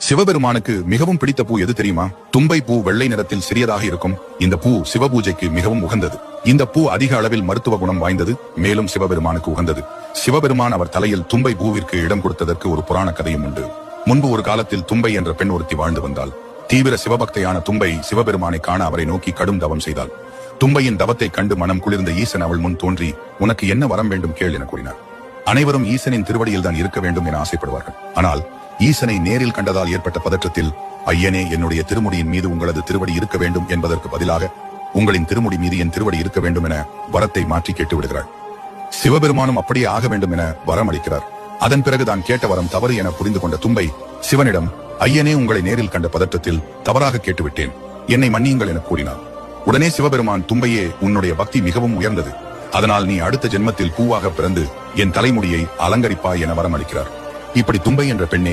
சிவபெருமானுக்கு மிகவும் பிடித்த பூ எது தெரியுமா? தும்பை பூ வெள்ளை நிறத்தில் சிறியதாக இருக்கும். இந்த பூ சிவபூஜைக்கு மிகவும் உகந்தது. இந்த பூ அதிக அளவில் மருத்துவ குணம் வாய்ந்தது, மேலும் சிவபெருமானுக்கு உகந்தது. சிவபெருமான் அவர் தலையில் தும்பை பூவிற்கு இடம் கொடுத்ததற்கு ஒரு புராண கதையும் உண்டு. முன்பு ஒரு காலத்தில் தும்பை என்ற பெண் ஒருத்தி வாழ்ந்து வந்தாள். தீவிர சிவபக்தையான தும்பை சிவபெருமானை காண அவரை நோக்கி கடும் தவம் செய்தாள். தும்பையின் தவத்தை கண்டு மனம் குளிர்ந்த ஈசன் அவள் முன் தோன்றி, உனக்கு என்ன வரம் வேண்டும் கேள் என கூறினார். அனைவரும் ஈசனின் திருவடியில் தான் இருக்க வேண்டும் என ஆசைப்படுவார்கள். ஆனால் ஈசனை நேரில் கண்டதால் ஏற்பட்ட பதற்றத்தில், ஐயனே, என்னுடைய திருமுடியின் மீது உங்களது திருவடி இருக்க வேண்டும் என்பதற்கு பதிலாக உங்களின் திருமுடி மீது என் திருவடி இருக்க வேண்டும் என வரத்தை மாற்றி கேட்டு விடுகிறாள். சிவபெருமானும் அப்படியே ஆக வேண்டும் என வரம் அளிக்கிறார். அதன் பிறகு தான் கேட்ட வரம் தவறு என புரிந்து கொண்ட தும்பை சிவனிடம், ஐயனே, உங்களை நேரில் கண்ட பதற்றத்தில் தவறாக கேட்டுவிட்டேன், என்னை மன்னியுங்கள் என கூறினார். உடனே சிவபெருமான், தும்பையே, உன்னுடைய பக்தி மிகவும் உயர்ந்தது, அதனால் நீ அடுத்த ஜென்மத்தில் பூவாக பிறந்து என் தலைமுடியை அலங்கரிப்பாய் என வரம் அளிக்கிறார். இப்படி தும்பை என்ற பெண்ணே